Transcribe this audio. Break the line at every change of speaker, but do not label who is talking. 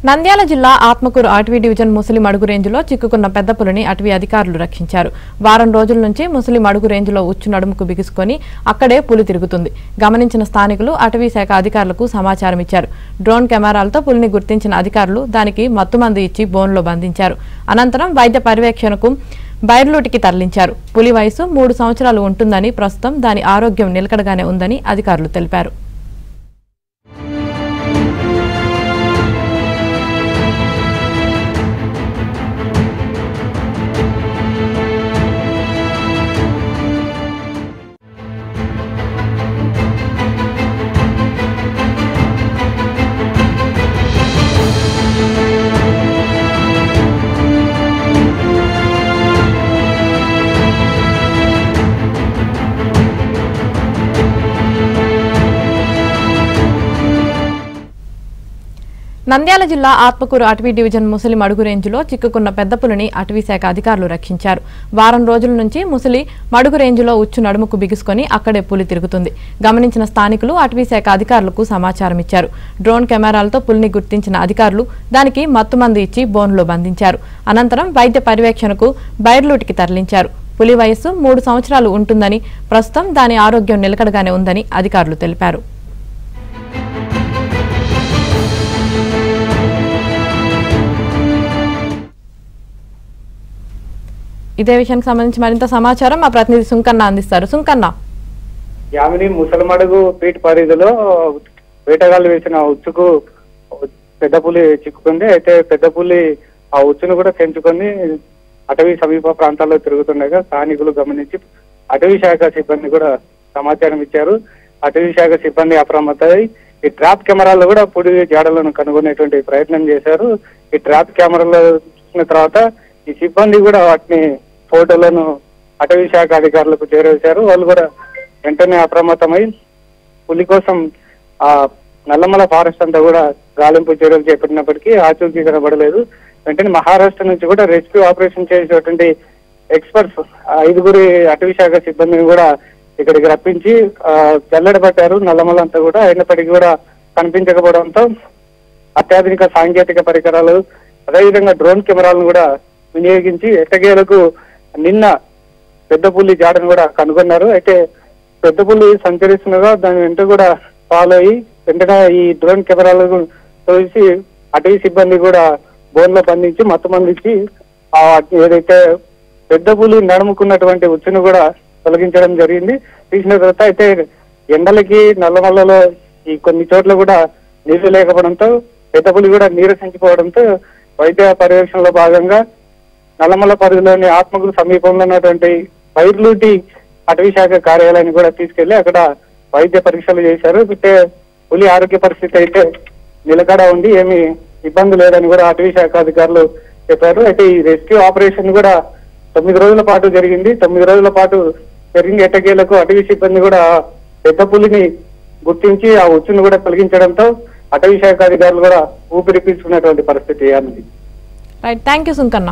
నంద్యాల జిల్లా ఆత్మకూరు అటవీ డివిజన్ ముసలి మడుగు రేంజ్లో చిక్కుకున్న పెద్ద పులిని అటవీ అధికారులు రక్షించారు. వారం రోజుల నుంచి ముసలి మడుగు రేంజ్లో ఉచ్చు నడుముకు బిగుసుకొని అక్కడే పులి తిరుగుతుంది. గమనించిన స్థానికులు అటవీ శాఖ అధికారులకు సమాచారం ఇచ్చారు. డ్రోన్ కెమెరాలతో పులిని గుర్తించిన అధికారులు దానికి మత్తుమందు ఇచ్చి బోన్లో బంధించారు. అనంతరం వైద్య పర్యవేక్షణకు బైర్లూటికి తరలించారు. పులి వయసు 3 సంవత్సరాలు ఉంటుందని, ప్రస్తుతం దాని ఆరోగ్యం నిలకడగానే ఉందని అధికారులు తెలిపారు. నంద్యాల జిల్లా ఆత్మకూరు అటవీ డివిజన్ ముసలి మడుగు రేంజ్లో చిక్కుకున్న పెద్ద పులిని అటవీ శాఖ అధికారులు రక్షించారు. వారం రోజుల నుంచి ముసలి మడుగు రేంజ్లో ఉచ్చు నడుముకు బిగుసుకొని అక్కడే పులి తిరుగుతుంది. గమనించిన స్థానికులు అటవీ శాఖ అధికారులకు సమాచారం ఇచ్చారు. డ్రోన్ కెమెరాలతో పులిని గుర్తించిన అధికారులు దానికి మత్తుమందు ఇచ్చి బోన్లో బంధించారు. అనంతరం వైద్య పర్యవేక్షణకు బైర్లూటికి తరలించారు. పులి వయస్సు 3 సంవత్సరాలు ఉంటుందని, ప్రస్తుతం దాని ఆరోగ్యం నిలకడగానే ఉందని అధికారులు తెలిపారు. ఇదే విషయానికి సంబంధించి మరింత సమాచారం మా ప్రతినిధి సుంకన్న అందిస్తారు. సుంకన్న,
యామిని ముసలమడుగు పీఠ పరిధిలో వేటగాళ్లు వేసిన ఉచ్చుకు పెద్ద పులి చిక్కుకుంది. అయితే పెద్ద పులి ఆ ఉచ్చును కూడా తెంచుకొని అటవీ సమీప ప్రాంతాల్లో తిరుగుతుండగా స్థానికులు గమనించి అటవీ శాఖ సిబ్బంది కూడా సమాచారం ఇచ్చారు. అటవీ శాఖ సిబ్బంది అప్రమత్తమై ఈ ట్రాప్ కెమెరాల్లో కూడా పులి జాడలను కనుగొనేటువంటి ప్రయత్నం చేశారు. ఈ ట్రాప్ కెమెరాలో చూసిన తర్వాత ఈ సిబ్బంది కూడా వాటిని ఫోటోలను అటవీ శాఖ అధికారులకు చేరవేశారు. వాళ్ళు కూడా వెంటనే అప్రమత్తమై పులి కోసం ఆ నల్లమల ఫారెస్ట్ అంతా కూడా గాలింపు చర్యలు చేపట్టినప్పటికీ ఆచూకీ కనబడలేదు. వెంటనే మహారాష్ట్ర నుంచి కూడా రెస్క్యూ ఆపరేషన్ చేసేటువంటి ఎక్స్పర్ట్స్ 5 అటవీ శాఖ సిబ్బందిని కూడా ఇక్కడికి రప్పించి జల్లెడబట్టారు నల్లమల అంతా కూడా. అయినప్పటికీ కూడా కనిపించకపోవడంతో అత్యాధునిక సాంకేతిక పరికరాలు, అదేవిధంగా డ్రోన్ కెమెరాలను కూడా వినియోగించి ఎట్టకేలకు నిన్న పెద్ద పులి జాడను కూడా కనుగొన్నారు. అయితే పెద్ద పులి సంచరిస్తున్నగా దాని వెంట కూడా ఫాలో అయ్యి వెంటనే ఈ డ్రోన్ కెమెరాలను తోసి అటవీ సిబ్బంది కూడా బోన్లో బంధించి మత్తుమందు ఇచ్చి ఏదైతే పెద్ద పులి నడుముకున్నటువంటి ఉచ్చును కూడా తొలగించడం జరిగింది. తీసిన తర్వాత అయితే ఎండలకి నల్లమల్లలో ఈ కొన్ని చోట్ల కూడా నీళ్లు లేకపోవడంతో పెద్ద పులి కూడా నీరసించిపోవడంతో వైద్య పర్యవేక్షణలో భాగంగా నల్లమల్ల పరిధిలోని ఆత్మకూరు సమీపంలో ఉన్నటువంటి బైర్లూటి అటవీ శాఖ కార్యాలయాన్ని కూడా తీసుకెళ్లి అక్కడ వైద్య పరీక్షలు చేశారు. అయితే పులి ఆరోగ్య పరిస్థితి అయితే నిలకడ ఉంది, ఏమి ఇబ్బంది లేదని కూడా అటవీ శాఖ అధికారులు చెప్పారు. అయితే ఈ రెస్క్యూ ఆపరేషన్ కూడా 9 రోజుల పాటు జరిగింది. 9 రోజుల పాటు జరిగిన ఎట్టకేలకు అటవీ సిబ్బంది కూడా పెద్ద పులిని గుర్తించి ఆ ఉచ్చును కూడా తొలగించడంతో అటవీ శాఖ అధికారులు కూడా ఊపిరి పీల్చుకున్నటువంటి పరిస్థితి.
Right, thank you Sunkanna.